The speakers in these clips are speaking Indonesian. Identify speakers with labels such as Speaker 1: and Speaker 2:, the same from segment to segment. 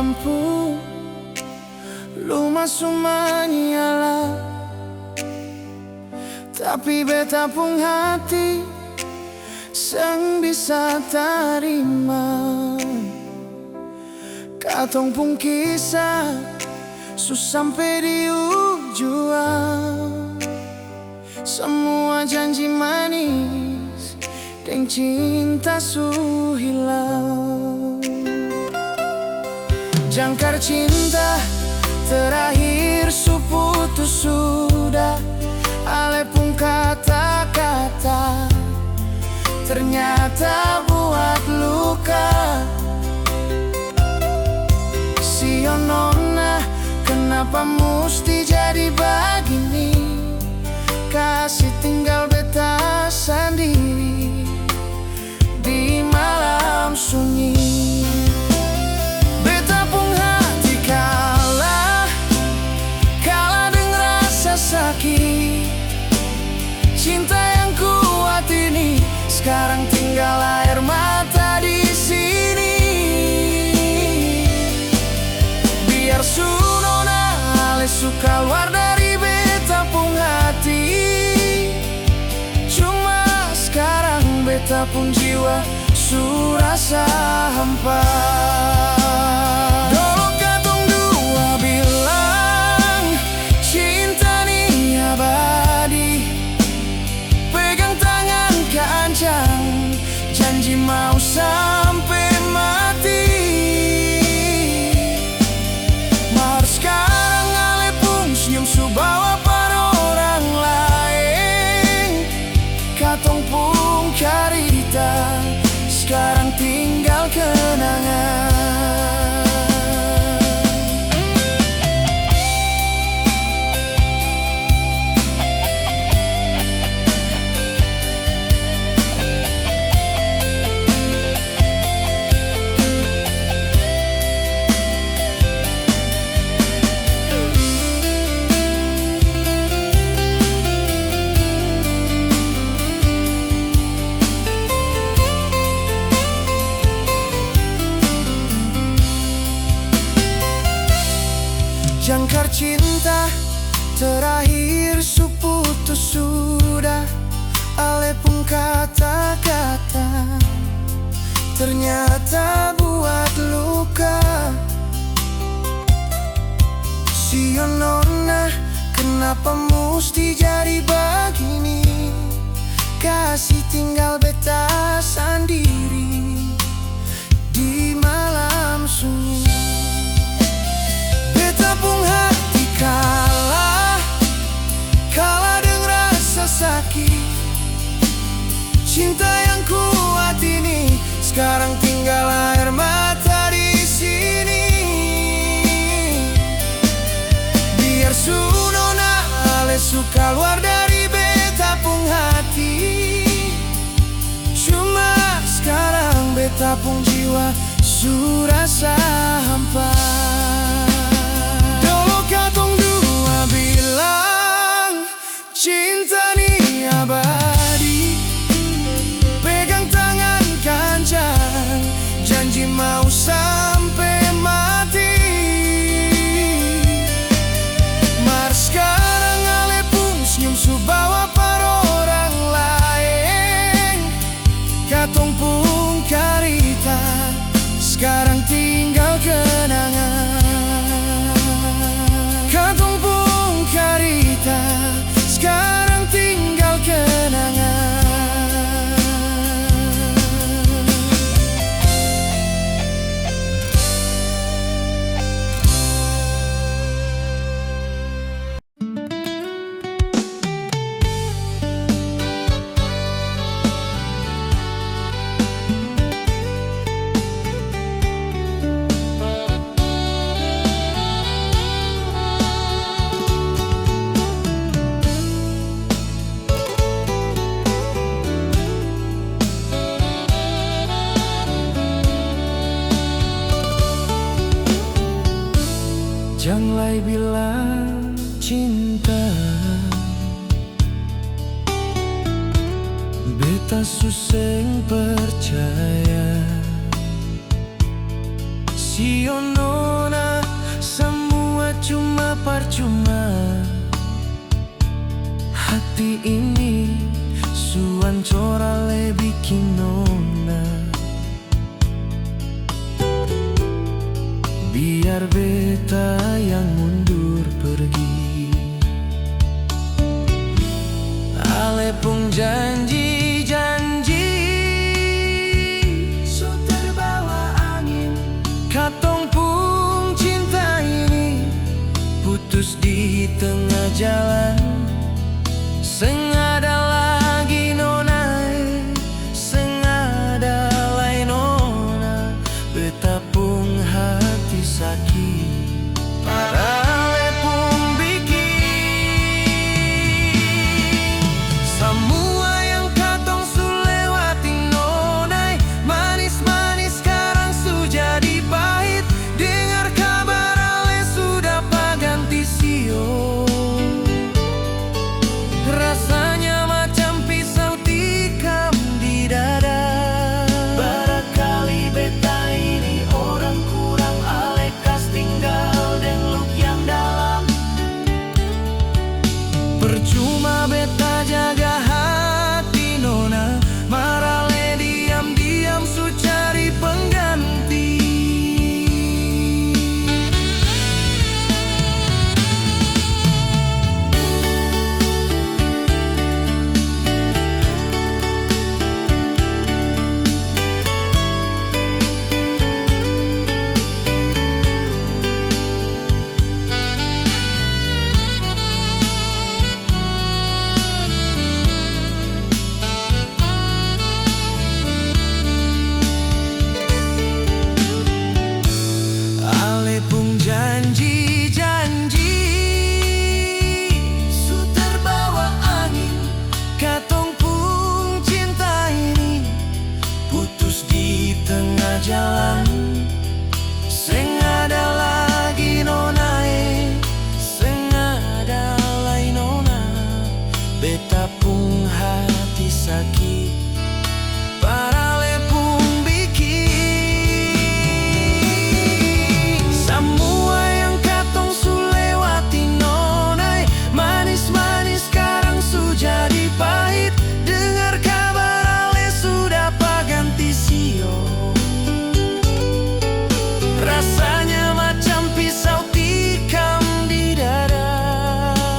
Speaker 1: lampu Luma suma nyala, tapi beta pung hati seng bisa terima. Katong pung kisah sampai di ujung. Semua janji manis dan cinta su hilang. Jangkar cinta terakhir su putus sudah. Ale pun kata-kata ternyata buat luka. Sio nona, kenapa mesti jadi begini? Kasih tinggal beta sendiri di malam sunyi. Beta pun hati kalah dengan rasa sakit. Cinta yang kuat ini sekarang tinggal air mata di sini. Biar su nona ale suka keluar dari beta pun hati. Cuma sekarang beta pun jiwa su rasa hampa. Dulu katong dua bilang cinta ni abadi. Pegang tangan kencang, janji mau sampai mati. Mar sekarang ale pun senyum su bawa pada orang lain. Katong pun carita sekarang tinggal kenangan. Jangkar cinta terakhir su putus sudah. Ale pun kata-kata ternyata buat luka. Sio nona, kenapa mesti jadi begini? Kasih tinggal beta sendiri di malam sunyi. Beta pun hati kalah dengan rasa sakit. Cinta yang kuat ini sekarang tinggal air mata di sini. Biar su nona ale suka keluar dari beta pun hati. Cuma sekarang beta pun jiwa su rasa hampa. Katong dua bilang cinta ni abadi. Pegang tangan kencang, janji mau sampai mati. Mar sekarang ale pun senyum su bawa pada orang lain. Katong pun carita sekarang tinggal kenangan. Katong pun carita sekarang tinggal kenangan. Jangan bilang cinta, beta suseng percaya. Sio no percuma. Hati ini suancora le bikin nona. Biar beta yang mundur pergi. Ale pun janji-janji, so terbawa angin. Katong pun cinta ini putus di tengah jalan. Sengada lagi nona, sengada lain nona. Beta pun hati sakit, padahal pun bikin semua yang katong su lewati nona. Manis-manis sekarang su jadi pahit. Dengar kabar ale sudah paganti sio. Rasanya macam pisau tikam di dada. Barangkali beta ini orang kurang, alekas tinggal dan luk yang dalam. Percuma beta jaga hati nona, marale diam-diam su cari pengganti. Ale pun janji-janji, su terbawa angin. Katong pun cinta ini putus di tengah jalan. Sengada lagi nona, sengada lain nona. Beta pun hati sakit, parale pun bikin semua yang katong su lewati nona. Manis-manis sekarang su jadi pahit. Dengar kabar ale sudah paganti sio. Rasanya macam pisau tikam di dada.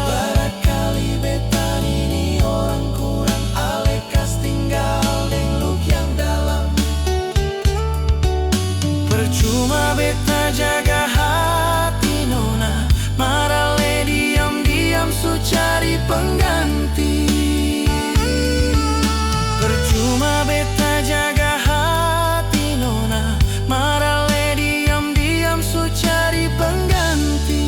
Speaker 1: Barangkali beta ini orang kurang, alekas tinggal dan luk yang dalam. Percuma beta jaga hati nona, marale diam-diam su cari pengganti. Percuma beta jaga hati nona, marale diam-diam su cari pengganti.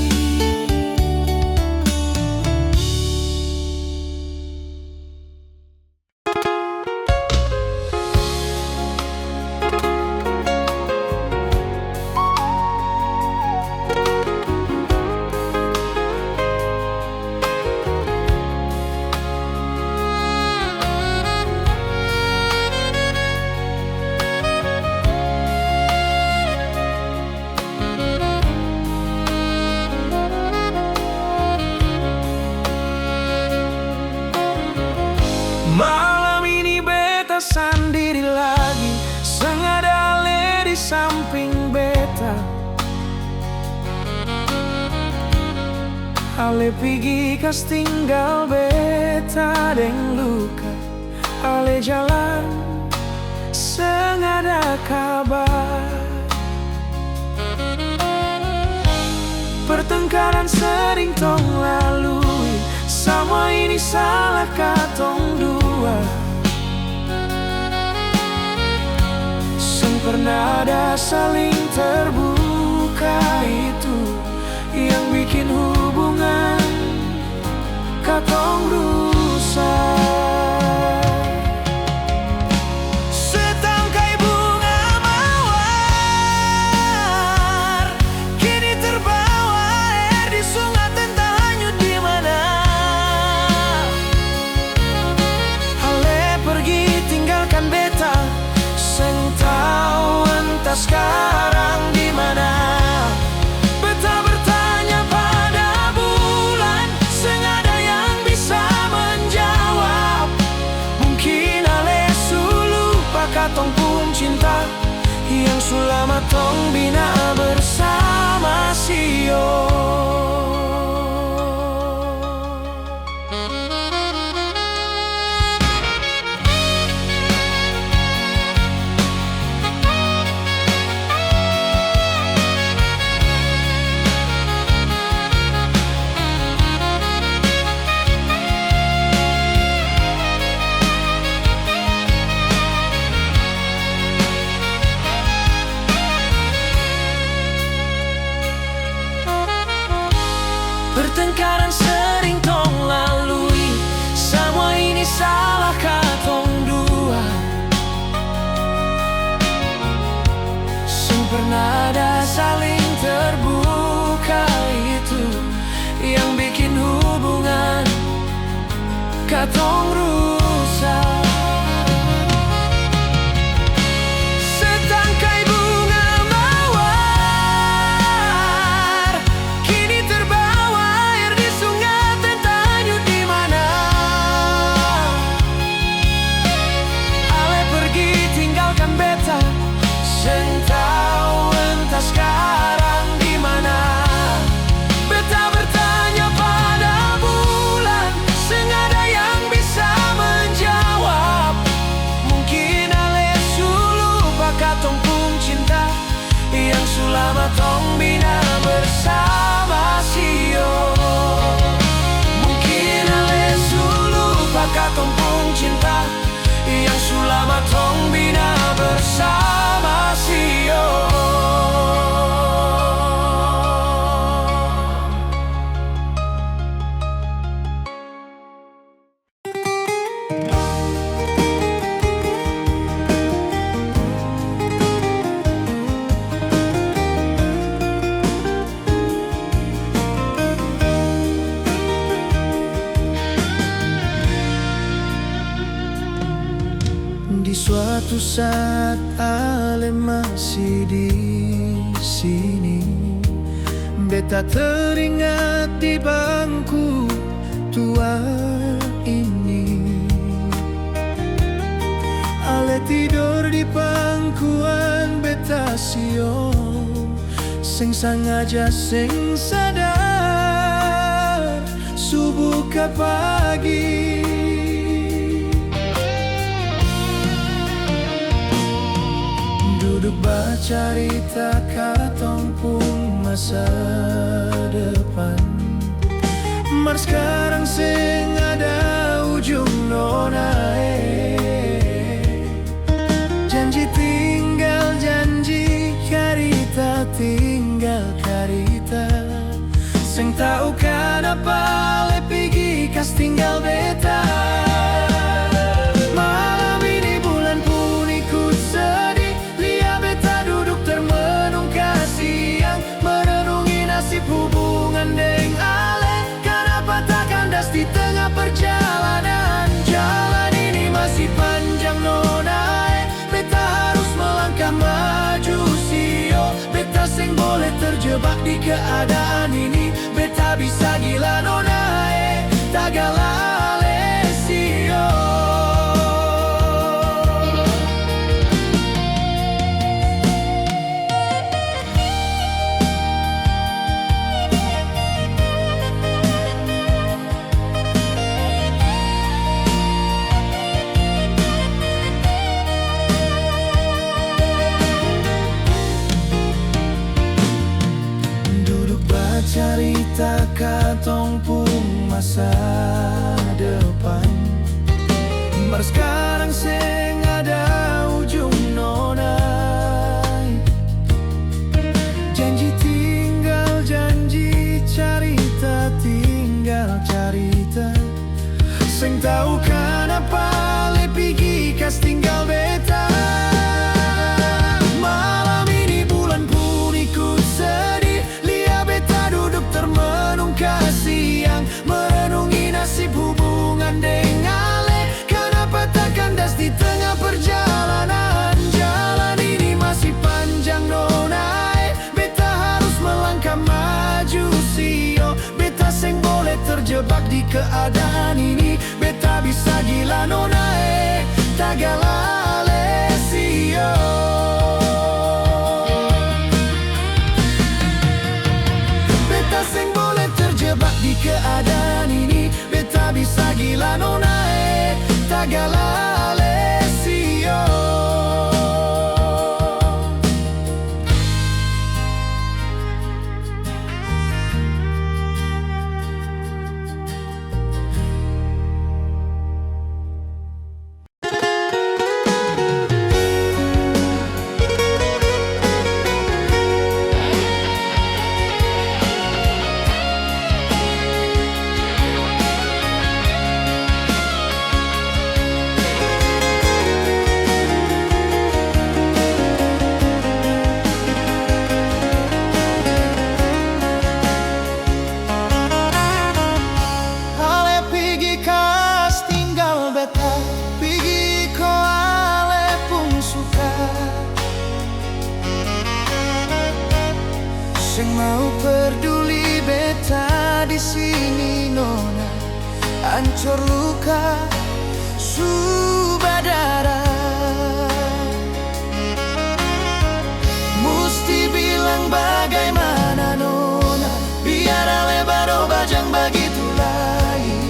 Speaker 1: Malam ini beta sendiri lagi, sengada ale di samping beta. Ale pigi kas tinggal beta deng luka. Ale jalan sengada kabar. Pertengkaran sering tong lalui, semua ini salah katong dua. Pernah ada saling terbuka, itu yang bikin hubungan katong rusak. Setangkai bunga mawar kini terbawa air di sungai, entah hanyut di mana. Ale pergi tinggalkan beta, seng tahu entah sekarang di waktu saat Ale masih di sini. Beta teringat di bangku tua ini. Ale tidur di pangkuan beta sio, sing sangaja sing sadar subuh ke pagi. Duduk bacarita katong pun masa depan. Mar sekarang sing ada ujung nona. Janji tinggal janji, karita tinggal karita. Sing tau kan apa le pigi kas tinggal beta. Malam ini bulan pun ikut sedih, lihat beta duduk termenung kasih yang merenungi nasib hubungan deng Ale. Kenapa tak kandas di tengah perjalanan? Jalan ini masih panjang nona. Beta harus melangkah maju sio. Beta sing boleh terjebak di keadaan ini. Beta bisa gila nona, tak galale sio. Cerita katong pun masa depan. Mar sekarang sing ada ujung nona. Janji tinggal janji, carita tinggal carita. Sing tau kan apa le pigi kas tinggal beta. Malam ini bulan pun ikut sedih, termenung kasih yang merenungi nasib hubungan dengan Ale. Kenapa tak kandas di tengah perjalanan? Jalan ini masih panjang nona. Beta harus melangkah maju sio. Beta sing boleh terjebak di keadaan ini. Beta bisa gila nona, tak galale sio. Sing boleh terjebak di keadaan ini. Beta bisa gila nona, tak galale sio. Sing mau peduli beta di sini nona. Hancur luka subadara. Musti bilang bagaimana nona, biar Ale baru bajang begitu lagi.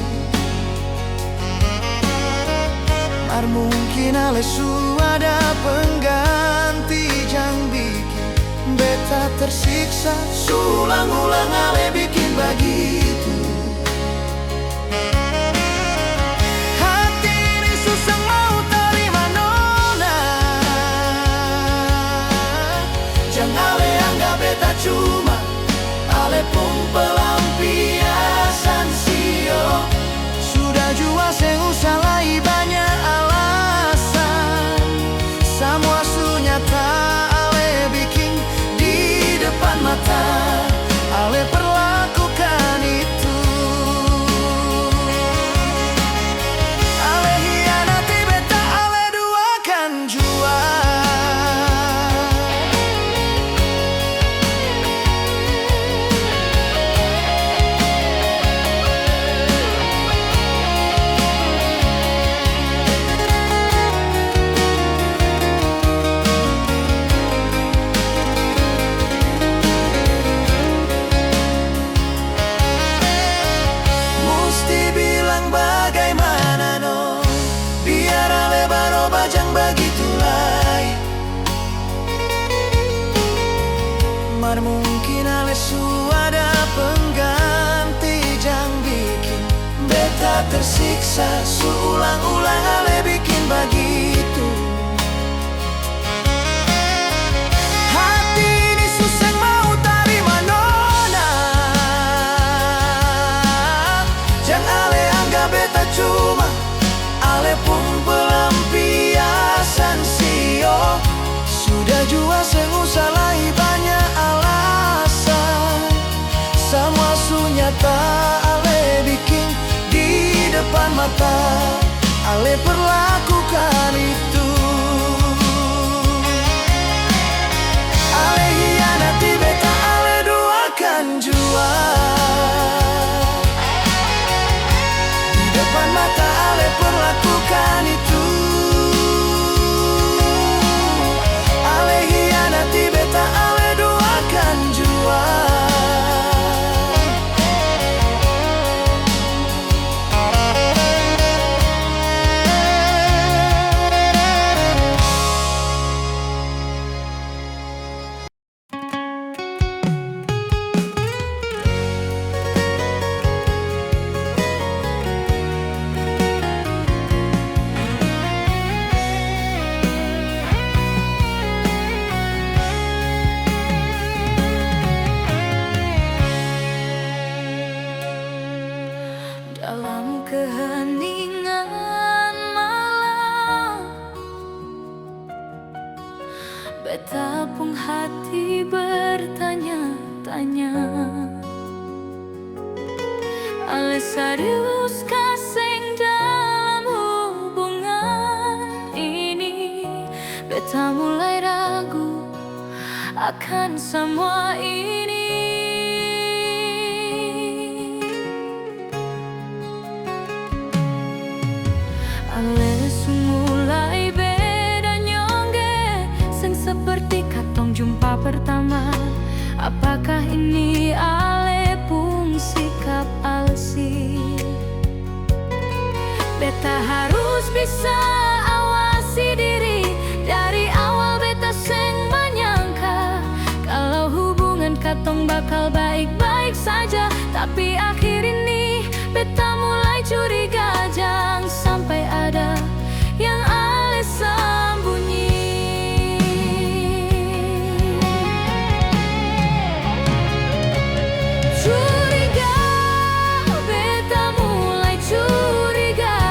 Speaker 1: Mar mungkin Ale su ada pengganti jang bikin beta tersiksa. Sulang-ulang Ale bikin begitu. Hati ini susah mau terima nona. Jangan Ale anggap beta cuma Ale pun pelampiasan sio. Sudah jua seng usah lagi banyak alasan. Semua sunyata Ale bikin di depan mata. Ale perlakukan itu kamar mungkin ale ada pengganti jang bikin beta tersiksa. Seulang-ulang ale bikin begitu. Hati ini susah mau terima nona. Jangan ale anggap beta cuma ale pun pelampiasan sio. Sudah jua seng usah lagi banyak alasan. Semua sunyata ale bikin di depan mata. Ale perlakukan itu. Ale hianati beta, ale duakan jua. Di depan mata ale perlakukan itu. Ale hianati beta, ale duakan jua.
Speaker 2: Dalam keheningan malam, beta pun hati bertanya-tanya. Ale serius kaseng dalam hubungan ini. Beta mulai ragu akan semua ini. Ale mulai beda nyongge, seng seperti katong jumpa pertama. Apakah ini ale pun sikap alsi? Beta harus bisa awasi diri. Dari awal beta seng menyangka kalau hubungan katong bakal baik-baik saja. Tapi akhir ini beta mulai curiga, jangan sampai ada yang ale sembunyi. Curiga, beta mulai curiga.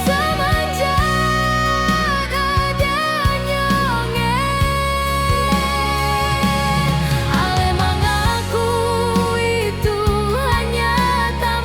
Speaker 2: Semenjak adanya nyonge, ale mengaku itu hanya tak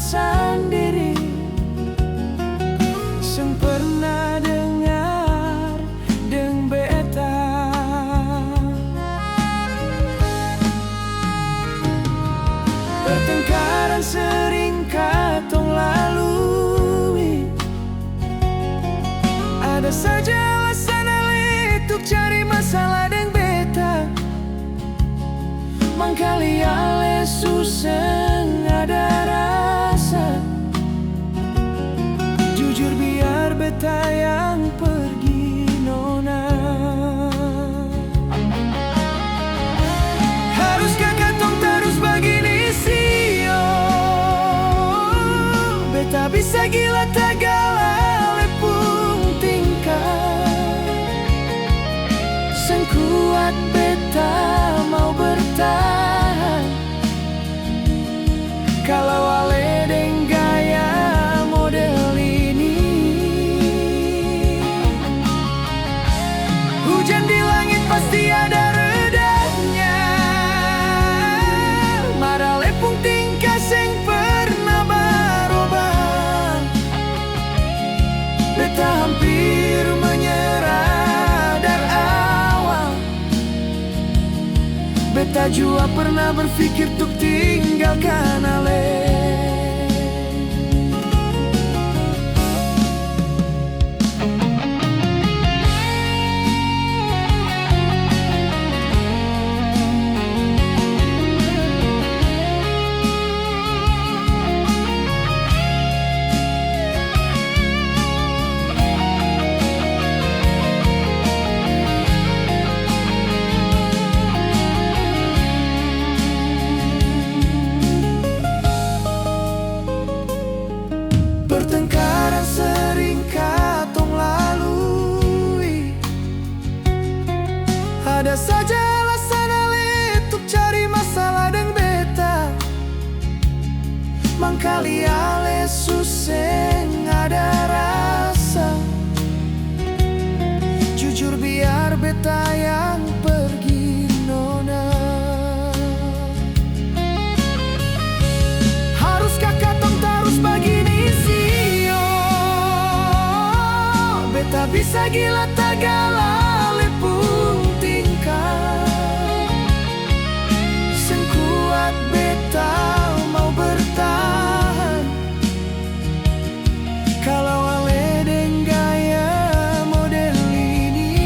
Speaker 1: sendiri sing pernah dengar deng beta. Pertengkaran sering katong lalui, ada saja alasan untuk cari masalah deng beta. Mangkali ale susah ada rasa, jujur biar beta yang pergi nona. Haruskah katong terus begini sih? Beta bisa gila tagala lepung tingkah, sengkuat beta mau bertahan. Kalau ale deng gaya model ini, hujan di langit pasti ada redanya. Marah lepung tingkah seng pernah berubah. Beta hampir menyerah dari awal. Beta juga pernah berpikir untuk tinggalkan ale. Pertengkaran sering katong lalui, ada saja alasan ale untuk cari masalah deng beta. Mangkali ale susah ada rasa, jujur biar beta yang pergi nona. Haruskah katong terus begini sih? Beta bisa gila tagala lepung tingkah, sengkuat beta mau bertahan. Kalau ale deng gaya model ini,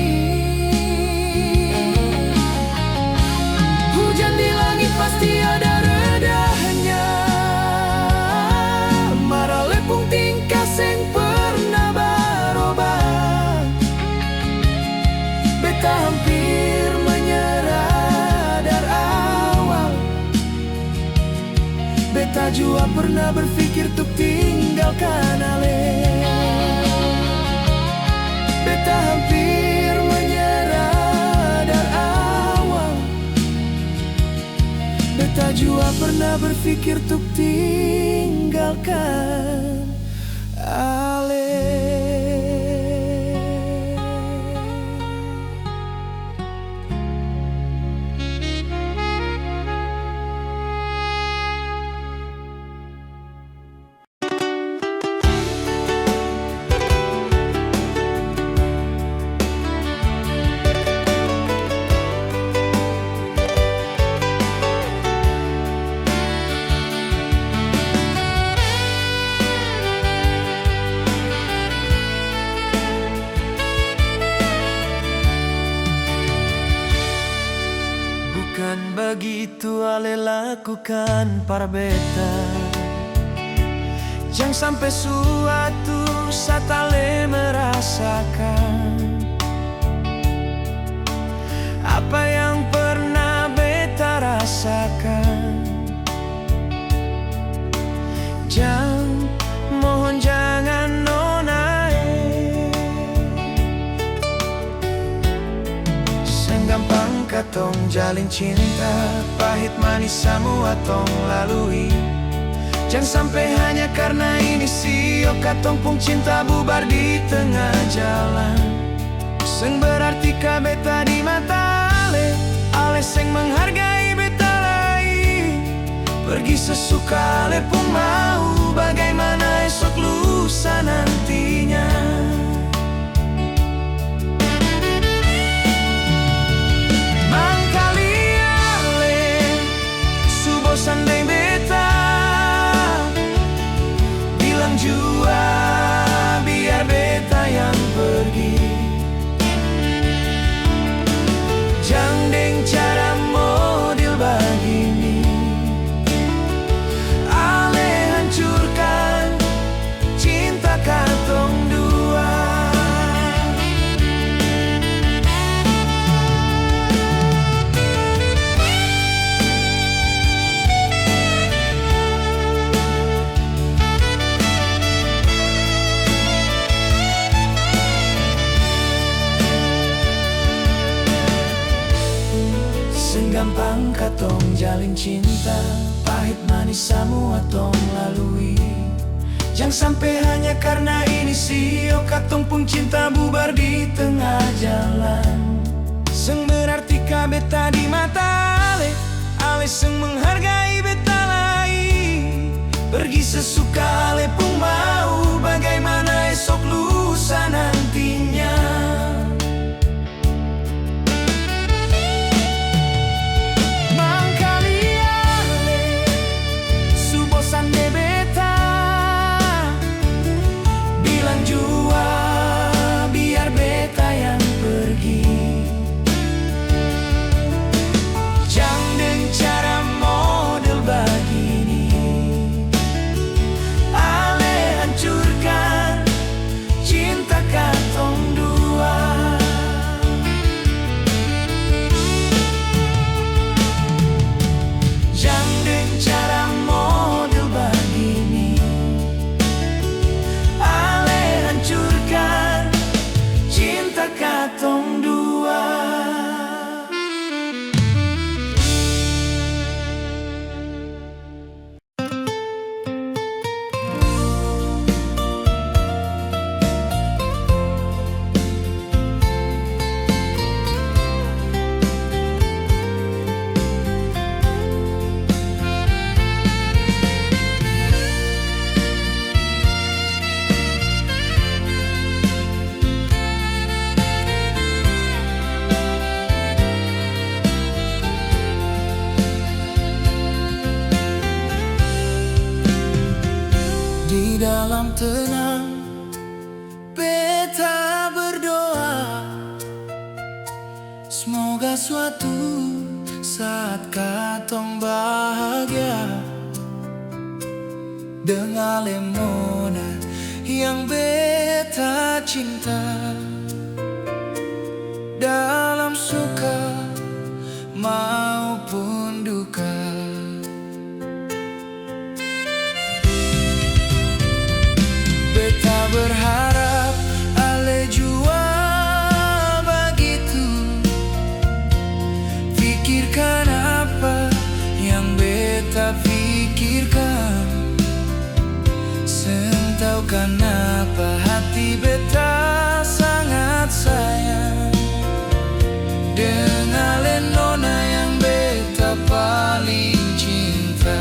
Speaker 1: hujan di langit pasti ada redahnya. Marah lepung tingkah seng pernah berubah. Beta hampir menyerah dari awal. Beta juga pernah berpikir untuk tinggalkan ale. Beta hampir menyerah dari awal. Beta juga pernah berpikir untuk tinggalkan ale. Bukan begitu ale lakukan para beta. Jangan sampai suatu saat ale merasakan apa yang pernah beta rasakan. Mohon jangan nona. Gampang katong jalin cinta, pahit manis semua tong lalui. Jangan sampai hanya karena ini sio katong pung cinta bubar di tengah jalan. Seng berarti ka beta di mata ale, ale seng menghargai beta lagi. Pergi sesuka ale pun mau lusa nantinya. Mangkaliale subosan deng beta, bilang jua biar beta yang pergi. Jang deng cara model begini, ale hancurkan cinta katong dua. Gampang katong jalin cinta, pahit manis semua tong lalui. Jangan sampai hanya karena ini sio katong pun cinta bubar di tengah jalan. Seng berarti ka beta di mata ale, ale seng menghargai beta lain. Pergi sesuka ale pun mau, bagaimana esok lusa nantinya. Dalam tenang beta berdoa, semoga suatu saat katong bahagia dengan lemona yang beta cinta. Dalam suka maupun duka, beta berharap ale jua begitu. Pikirkan apa yang beta pikirkan, sentau kenapa hati beta sangat sayang dengan lenona yang beta paling cinta.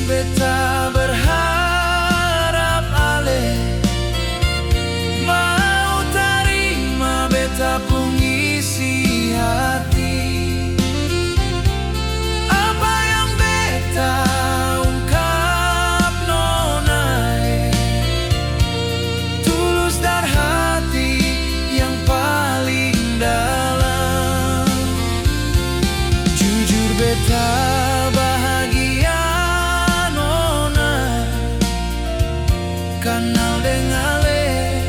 Speaker 1: Beta berharap ale mau terima beta pun isi hati. Apa yang beta ungkap nonai tulus dari hati yang paling dalam. Jujur beta kenal dengan ale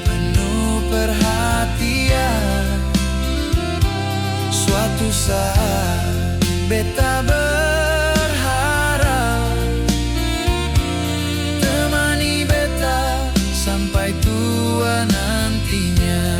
Speaker 1: penuh perhatian. Suatu saat beta berharap temani beta sampai tua nantinya.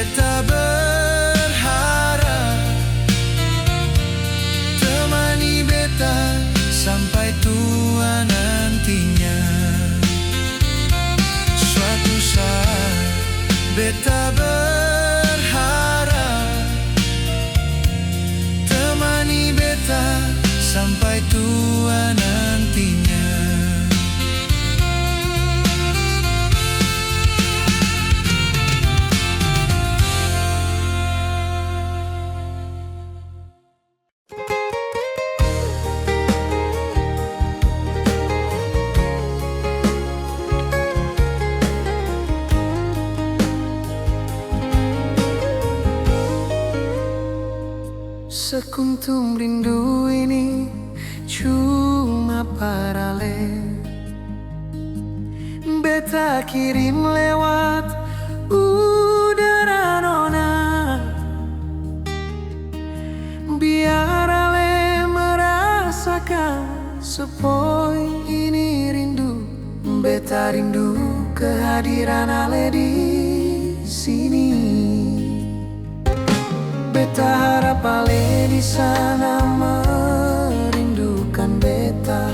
Speaker 1: beta berharap temani beta sampai tua nantinya. Suatu saat beta berharap temani beta sampai tua nantinya. Sekuntum rindu ini cuma paralel beta kirim lewat udara nona, biar ale merasakan sepoi ini rindu. Beta rindu kehadiran ale di sini. Beta harap ale di sana merindukan beta.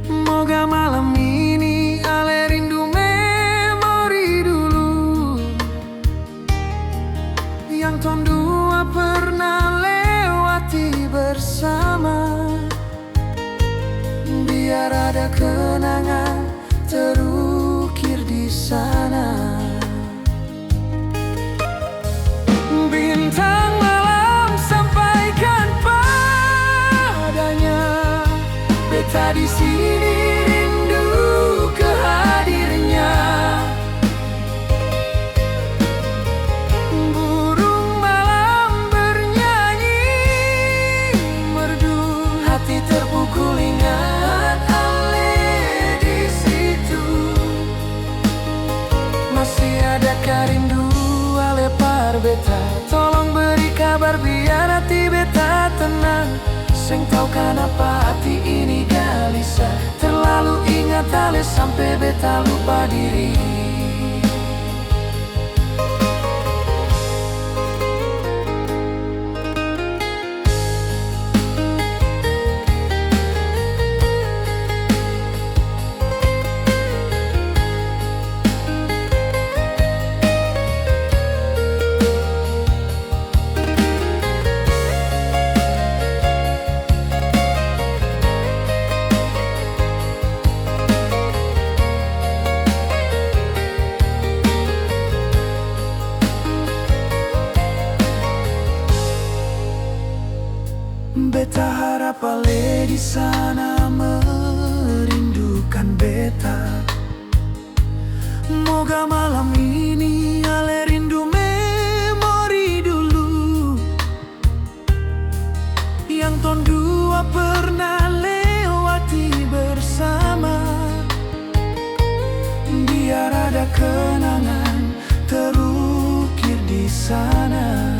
Speaker 1: Moga malam ini ale rindu memori dulu yang ton dua pernah lewati bersama. Biar ada kenangan terukir di sana. Bintang malam sampaikan padanya, beta di sini rindu kehadirnya. Burung malam bernyanyi merdu, hati terpukul ingat ale di situ. Masih adakah rindu ale par beta? Tolong beri kabar biar hati beta tenang. Seng tau kenapa hati ini gelisah, terlalu ingat ale sampai beta lupa diri. Beta harap ale di sana merindukan beta. Moga malam ini ale rindu memori dulu yang ton dua pernah lewati bersama. Biar ada kenangan terukir di sana.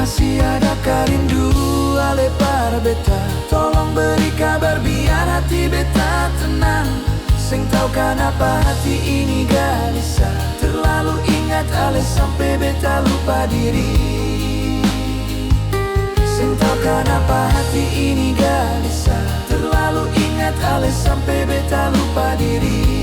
Speaker 1: Masih adakah rindu ale par beta? Tolong beri kabar biar hati beta tenang. Seng tau kenapa hati ini gelisah, terlalu ingat ale sampai beta lupa diri. Seng tau kenapa hati ini gelisah, terlalu ingat ale sampai beta lupa diri.